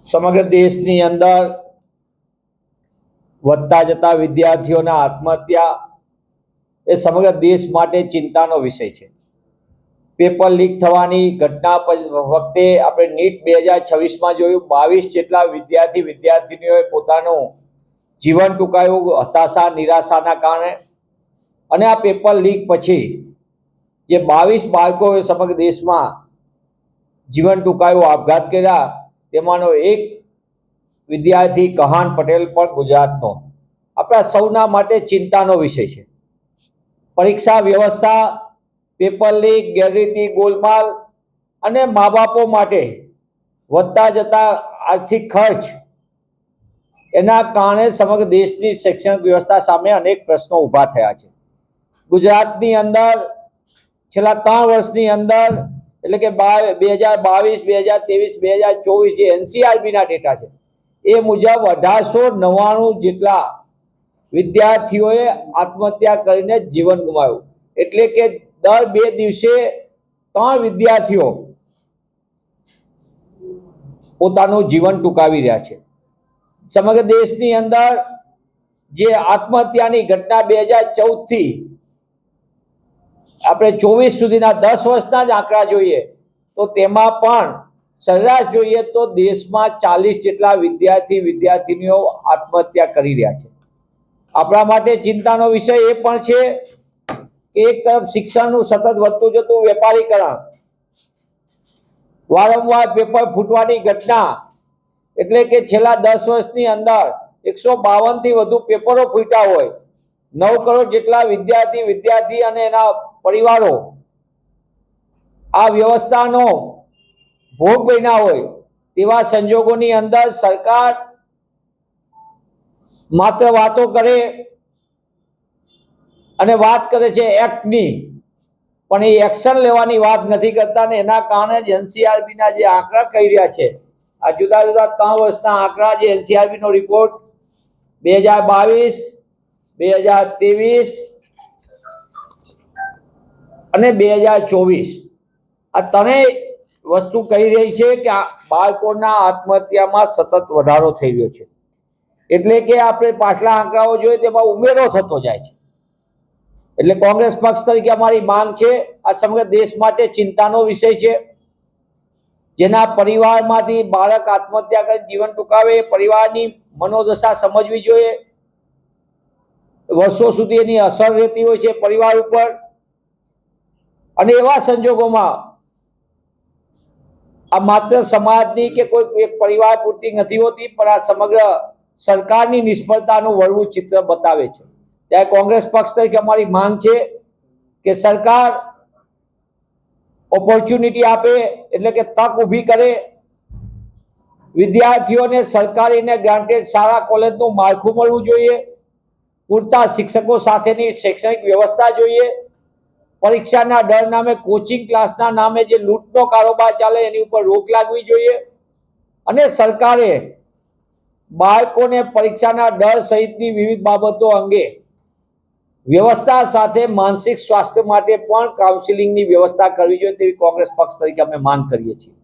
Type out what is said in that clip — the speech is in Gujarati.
સમગ્ર દેશની અંદર વધતા જતા વિદ્યાર્થીઓના આત્મહત્યા એ સમગ્ર દેશ માટે ચિંતાનો વિષય છે। પેપર લીક થવાની ઘટના વખતે આપણે નીટ 2026માં જોયું 22 જેટલા વિદ્યાર્થીનીઓએ પોતાનું જીવન ટૂંકાવ્યું હતાશા નિરાશાના કારણે। અને આ પેપર લીક પછી જે 22 બાળકોએ સમગ્ર દેશમાં જીવન ટૂંકાવ્યું આપઘાત કર્યા તેમાંનો એક વિદ્યાર્થી કહાન પટેલ પણ ગુજરાતનો આપણા સૌના માટે ચિંતાનો વિષય છે। પરીક્ષા વ્યવસ્થા, પેપર લીક, ગેરરીતિ, ગોલમાલ અને મા બાપો માટે વધતા જતા આર્થિક ખર્ચ એના કારણે સમગ્ર દેશની શૈક્ષણિક વ્યવસ્થા સામે અનેક પ્રશ્નો ઊભા થયા છે। ગુજરાતની અંદર છેલ્લા 3 વર્ષની અંદર એટલે કે 2022, 2023, 2024 જે એનસીઆરબીના ડેટા છે એ મુજબ 1899 જેટલા વિદ્યાર્થીઓએ આત્મહત્યા કરીને જીવન ગુમાવ્યું। એટલે કે દર 2 દિવસે 3 વિદ્યાર્થીઓ પોતાનું જીવન ટૂંકાવી રહ્યા છે। સમગ્ર દેશની અંદર જે આત્મહત્યાની ઘટના 2014 થી આપણે 24 સુધીના 10 વર્ષના જ આંકડા જોઈએ તો તેમાં પણ સરેરાશ જોઈએ તો દેશમાં 40 જેટલા વિદ્યાર્થીનીઓ આત્મહત્યા કરી રહ્યા છે। આપણા માટે ચિંતાનો વિષય એ પણ છે કે એક તરફ શિક્ષણનું સતત વધતું જતું વેપારીકરણ, વારંવાર પેપર ફૂટવાની ઘટના, એટલે કે છેલ્લા 10 વર્ષની અંદર 152 થી વધુ પેપરો ફૂટ્યા હોય, 9 કરોડ જેટલા વિદ્યાર્થી અને એના પરિવારો આ વ્યવસ્થાનો ભોગ બન્યા હોય તેવા સંજોગોની અંદર સરકાર માત્ર વાતો કરે અને વાત કરે છે એક્ટની, પણ એ એક્શન લેવાની વાત નથી કરતા ને એના કારણે જ એનસીઆરબીના જે આંકડા કહી રહ્યા છે આ જુદા જુદા 3 વર્ષના આંકડા જે એનસીઆરબીનો રિપોર્ટ 2022, 2023 અને 2024 આ ત્રણેય વસ્તુ કહી રહી છે કે આ બાળકોના આત્મહત્યામાં સતત વધારો થઈ રહ્યો છે। એટલે કે આપણે પાછલા આંકડાઓ જોઈએ તેમાં ઉમેરો થતો જાય છે। એટલે કોંગ્રેસ પક્ષ તરીકે અમારી માંગ છે, આ સમગ્ર દેશ માટે ચિંતાનો વિષય છે। જેના પરિવારમાંથી બાળક આત્મહત્યા કરી જીવન ટૂંકાવે પરિવારની મનોદશા સમજવી જોઈએ। વર્ષો સુધી એની અસર રહેતી હોય છે પરિવાર ઉપર, અને એવા સંજોગોમાં આ માત્ર સમાજની કે કોઈ એક પરિવાર પૂરતી નથી હોતી પણ આ સમગ્ર સરકારની નિષ્ફળતાનું વળવું ચિત્ર બતાવે છે। ત્યારે કોંગ્રેસ પક્ષ તરીકે અમારી માંગ છે કે સરકાર ઓપોર્ચ્યુનિટી આપે, એટલે કે તક ઊભી કરે, વિદ્યાર્થીઓને સરકારી અને ગ્રાન્ટેડ શાળા કોલેજનું માળખું મળવું જોઈએ, પૂરતા શિક્ષકો સાથેની શૈક્ષણિક વ્યવસ્થા જોઈએ, પરીક્ષાના ડર નામે કોચિંગ ક્લાસના નામે જે લૂંટનો કારોબાર ચાલે એની ઉપર રોક લાગવી જોઈએ, અને સરકારે બાળકોને પરીક્ષાના ડર સહિતની વિવિધ બાબતો અંગે વ્યવસ્થા સાથે માનસિક સ્વાસ્થ્ય માટે પણ કાઉન્સિલિંગની વ્યવસ્થા કરવી જોઈએ તેવી કોંગ્રેસ પક્ષ તરીકે અમે માંગ કરીએ છીએ।